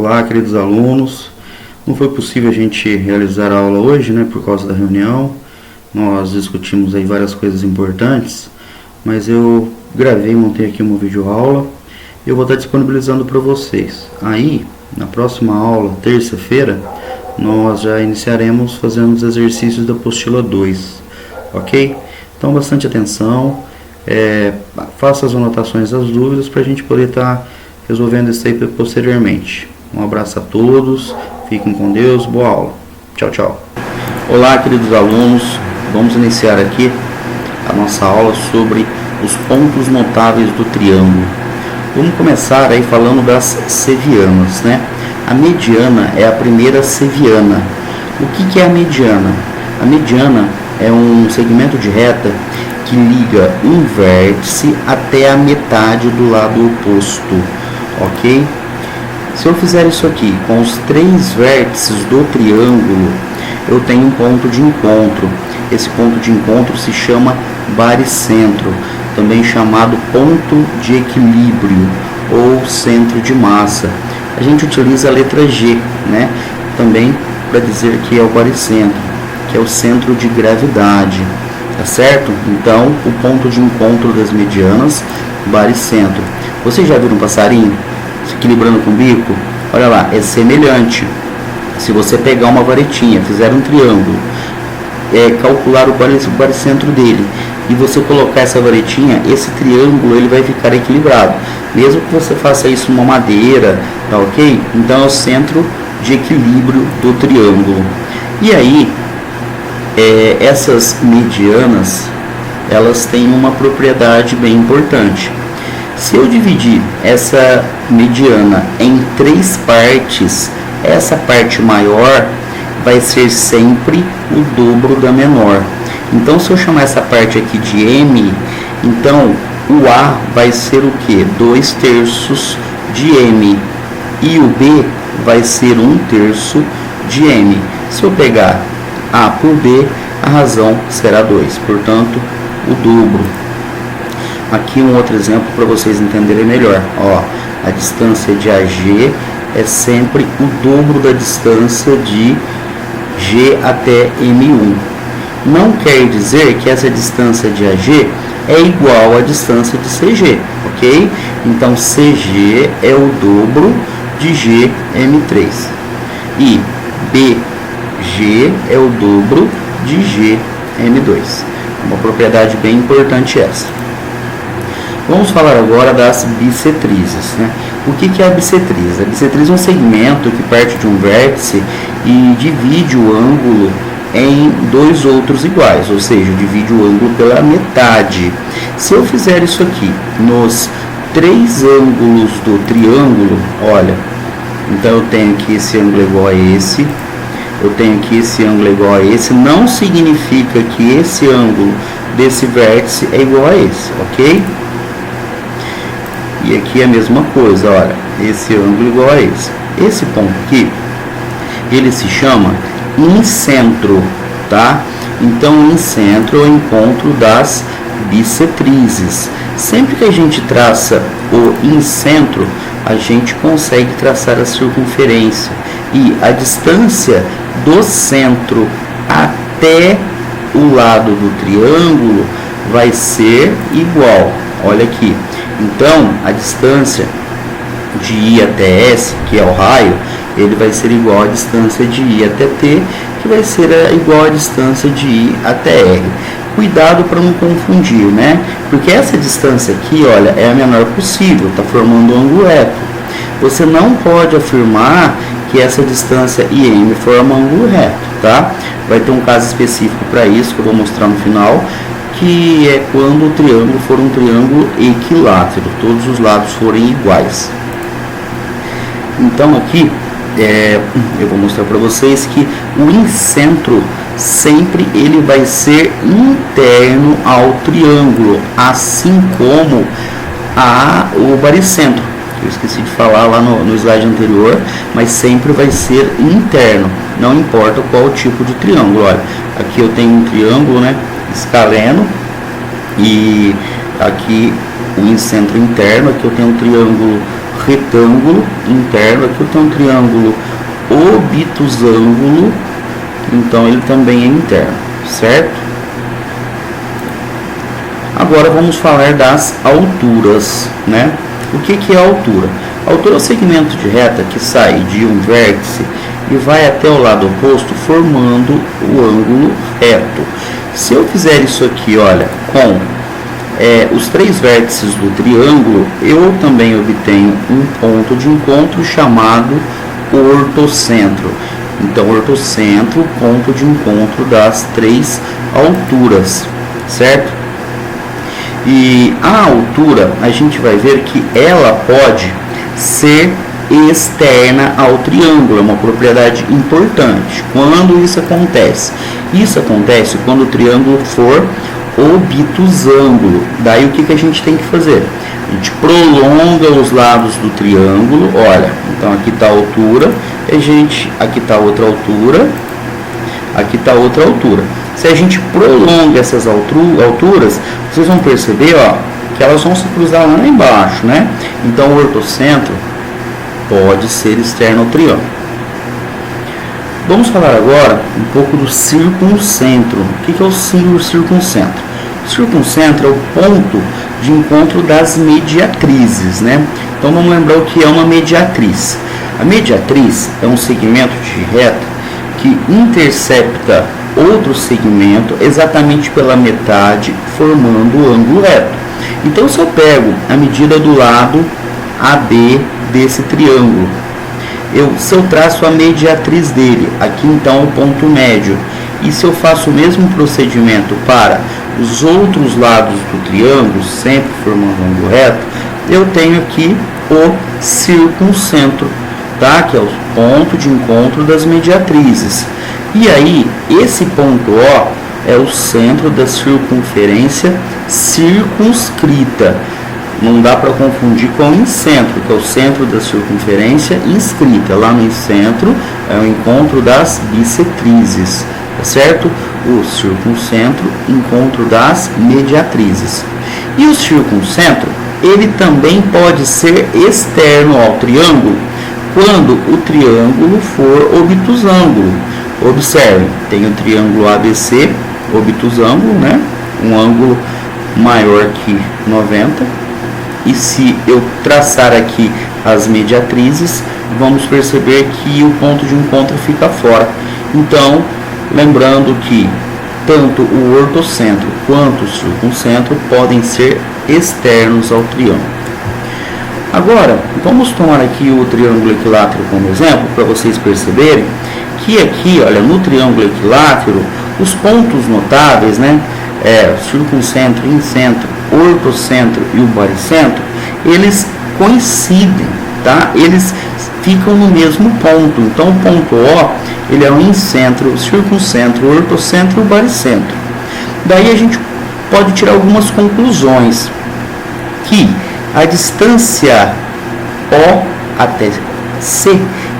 Olá, queridos alunos. Não foi possível a gente realizar a aula hoje, né, por causa da reunião. Nós discutimos aí várias coisas importantes, mas eu gravei, montei aqui uma videoaula e eu vou estar disponibilizando para vocês. Aí, na próxima aula, terça-feira, nós já iniciaremos fazendo os exercícios da apostila 2, ok? Então, bastante atenção, faça as anotações das dúvidas para a gente poder estar resolvendo isso aí posteriormente. Um abraço a todos, fiquem com Deus, boa aula. Tchau, tchau. Olá, queridos alunos, vamos iniciar aqui a nossa aula sobre os pontos notáveis do triângulo. Vamos começar aí falando das sevianas, né? A mediana é a primeira seviana. O que é a mediana? A mediana é um segmento de reta que liga um vértice até a metade do lado oposto, ok? Se eu fizer isso aqui com os três vértices do triângulo, eu tenho um ponto de encontro. Esse ponto de encontro se chama baricentro, também chamado ponto de equilíbrio ou centro de massa. A gente utiliza a letra G, né? Também para dizer que é o baricentro, que é o centro de gravidade, tá certo? Então, o ponto de encontro das medianas, baricentro. Vocês já viram um passarinho se equilibrando com o bico? Olha lá, é semelhante. Se você pegar uma varetinha, fizer um triângulo, calcular o baricentro dele e você colocar essa varetinha, esse triângulo ele vai ficar equilibrado, mesmo que você faça isso numa madeira, tá ok? Então é o centro de equilíbrio do triângulo. E aí, essas medianas, elas têm uma propriedade bem importante. Se eu dividir essa mediana em três partes, essa parte maior vai ser sempre o dobro da menor. Então, se eu chamar essa parte aqui de M, então o A vai ser o que? 2/3 de M. E o B vai ser 1/3 de M. Se eu pegar A por B, a razão será 2. Portanto, o dobro. Aqui um outro exemplo para vocês entenderem melhor. Ó, a distância de AG é sempre o dobro da distância de G até M1. Não quer dizer que essa distância de AG é igual à distância de CG, ok? Então, CG é o dobro de GM3. E BG é o dobro de GM2. Uma propriedade bem importante essa. Vamos falar agora das bissetrizes, né? O que é a bissetriz? A bissetriz é um segmento que parte de um vértice e divide o ângulo em dois outros iguais, ou seja, divide o ângulo pela metade. Se eu fizer isso aqui nos três ângulos do triângulo, olha, então eu tenho que esse ângulo é igual a esse, eu tenho que esse ângulo é igual a esse, não significa que esse ângulo desse vértice é igual a esse, ok? E aqui é a mesma coisa, olha, esse ângulo igual a esse. Esse ponto aqui, ele se chama incentro, tá? Então, incentro é o encontro das bissetrizes. Sempre que a gente traça o incentro, a gente consegue traçar a circunferência. E a distância do centro até o lado do triângulo vai ser igual. Olha aqui. Então, a distância de I até S, que é o raio, ele vai ser igual à distância de I até T, que vai ser igual à distância de I até R. Cuidado para não confundir, né? Porque essa distância aqui, olha, é a menor possível, está formando um ângulo reto. Você não pode afirmar que essa distância IM forma um ângulo reto, tá? Vai ter um caso específico para isso, que eu vou mostrar no final, que é quando o triângulo for um triângulo equilátero, todos os lados forem iguais. Então aqui eu vou mostrar para vocês que o incentro sempre ele vai ser interno ao triângulo, assim como o baricentro. Eu esqueci de falar lá no slide anterior, mas sempre vai ser interno, não importa qual tipo de triângulo. Olha, aqui eu tenho um triângulo, né, escaleno, e aqui o incentro interno, aqui eu tenho um triângulo retângulo interno, aqui eu tenho um triângulo obtusângulo, então ele também é interno, certo? Agora vamos falar das alturas, né? O que é a altura? A altura é o segmento de reta que sai de um vértice e vai até o lado oposto, formando o ângulo reto. Se eu fizer isso aqui, olha, com os três vértices do triângulo, eu também obtenho um ponto de encontro chamado ortocentro. Então, ortocentro, ponto de encontro das três alturas, certo? E a altura, a gente vai ver que ela pode ser externa ao triângulo, é uma propriedade importante. Quando isso acontece? Isso acontece quando o triângulo for obtusângulo. Daí o que a gente tem que fazer? A gente prolonga os lados do triângulo, olha, então aqui está a altura, aqui está outra altura, aqui está outra altura. Se a gente prolonga essas alturas, vocês vão perceber, ó, que elas vão se cruzar lá embaixo, né? Então o ortocentro pode ser externo ao triângulo. Vamos falar agora um pouco do circuncentro. O que é o circuncentro? O circuncentro é o ponto de encontro das mediatrizes, né? Então vamos lembrar o que é uma mediatriz. A mediatriz é um segmento de reta que intercepta outro segmento exatamente pela metade, formando o ângulo reto. Então, se eu pego a medida do lado AB desse triângulo, se eu traço a mediatriz dele, aqui então o ponto médio, e se eu faço o mesmo procedimento para os outros lados do triângulo, sempre formando um ângulo reto, eu tenho aqui o circuncentro, tá? Que é o ponto de encontro das mediatrizes. E aí, esse ponto O é o centro da circunferência circunscrita. Não dá para confundir com o incentro, que é o centro da circunferência inscrita. Lá no incentro é o encontro das bissetrizes, tá certo? O circuncentro, encontro das mediatrizes. E o circuncentro, ele também pode ser externo ao triângulo, quando o triângulo for obtusângulo. Observe, tem o triângulo ABC, obtusângulo, né? Um ângulo maior que 90. E se eu traçar aqui as mediatrizes, vamos perceber que o ponto de encontro fica fora. Então, lembrando que tanto o ortocentro quanto o circuncentro podem ser externos ao triângulo. Agora, vamos tomar aqui o triângulo equilátero como exemplo, para vocês perceberem que aqui, olha, no triângulo equilátero, os pontos notáveis, né, circuncentro, incentro, ortocentro e o baricentro, eles coincidem, tá? Eles ficam no mesmo ponto. Então, o ponto O, ele é o incentro, o circuncentro, o ortocentro e o baricentro. Daí a gente pode tirar algumas conclusões, que a distância O até C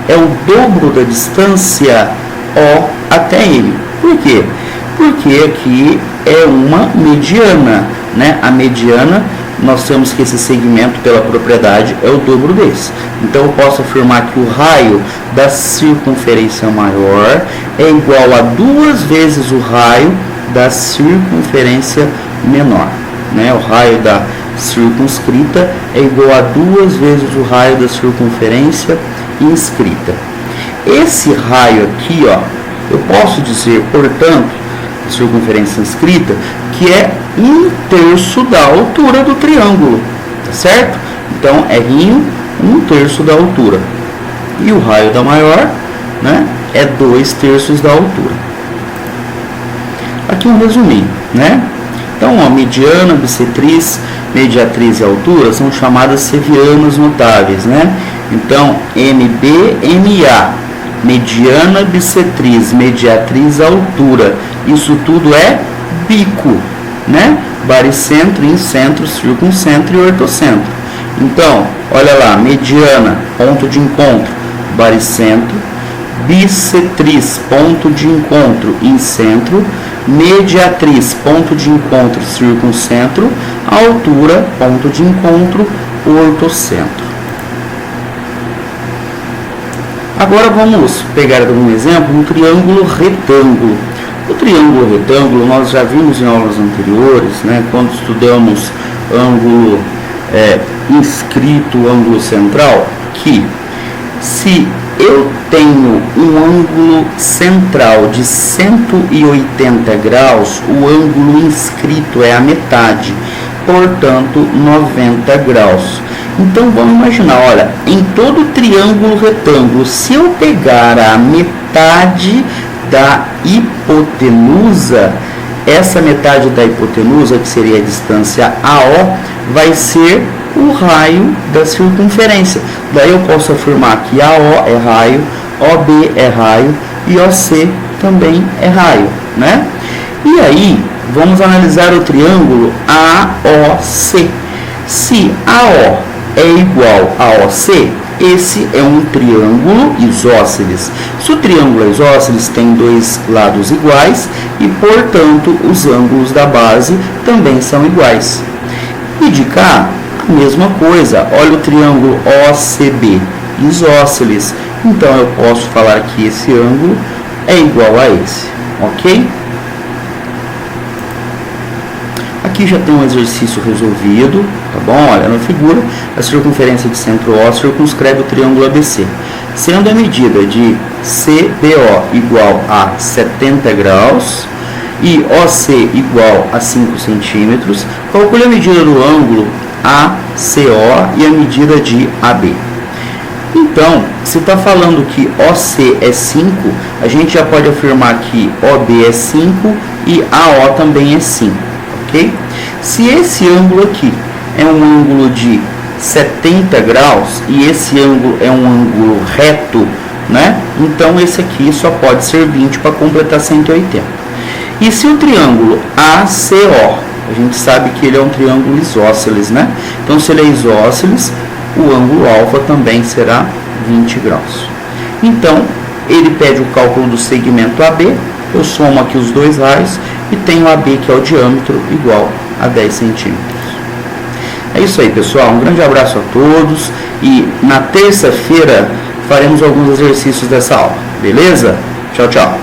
é o dobro da distância O até M. Por quê? Porque aqui é uma mediana, né? A mediana, nós temos que esse segmento, pela propriedade, é o dobro desse. Então, eu posso afirmar que o raio da circunferência maior é igual a 2 vezes o raio da circunferência menor, né? O raio da circunscrita é igual a 2 vezes o raio da circunferência inscrita. Esse raio aqui, ó, eu posso dizer, portanto, a circunferência inscrita, que é 1/3 da altura do triângulo, tá certo? Então, é 1/3 da altura. E o raio da maior, né, é 2/3 da altura. Aqui um resuminho, né? Então, a mediana, bissetriz, mediatriz e altura são chamadas sevianas notáveis, né? Então, MB, MA, mediana, bissetriz, mediatriz, altura. Isso tudo é bico, né? Baricentro, incentro, circuncentro e ortocentro. Então, olha lá, mediana, ponto de encontro, baricentro, bissetriz, ponto de encontro, incentro, mediatriz, ponto de encontro, circuncentro, altura, ponto de encontro, ortocentro. Agora vamos pegar um exemplo, um triângulo retângulo. O triângulo retângulo nós já vimos em aulas anteriores, né, quando estudamos ângulo inscrito, ângulo central, que se eu tenho um ângulo central de 180 graus, o ângulo inscrito é a metade, portanto 90 graus. Então vamos imaginar, olha, em todo triângulo retângulo, se eu pegar a metade da hipotenusa, essa metade da hipotenusa, que seria a distância AO, vai ser o raio da circunferência. Daí eu posso afirmar que AO é raio, OB é raio e OC também é raio, né? E aí, vamos analisar o triângulo AOC. Se AO é igual a OC, esse é um triângulo isósceles. Se o triângulo é isósceles, tem dois lados iguais e, portanto, os ângulos da base também são iguais. E de cá, a mesma coisa. Olha o triângulo OCB, isósceles. Então, eu posso falar que esse ângulo é igual a esse, ok? Aqui já tem um exercício resolvido, tá bom? Olha na figura, a circunferência de centro O circunscreve o triângulo ABC. Sendo a medida de CBO igual a 70 graus e OC igual a 5 centímetros, calcule a medida do ângulo ACO e a medida de AB. Então, se está falando que OC é 5, a gente já pode afirmar que OB é 5 e AO também é 5. Okay? Se esse ângulo aqui é um ângulo de 70 graus e esse ângulo é um ângulo reto, né? Então esse aqui só pode ser 20 para completar 180. E se o triângulo ACO, a gente sabe que ele é um triângulo isósceles, né? Então se ele é isósceles, o ângulo alfa também será 20 graus. Então ele pede o cálculo do segmento AB. Eu somo aqui os dois raios e tenho AB, que é o diâmetro, igual a 10 centímetros. É isso aí, pessoal. Um grande abraço a todos e na terça-feira faremos alguns exercícios dessa aula. Beleza? Tchau, tchau.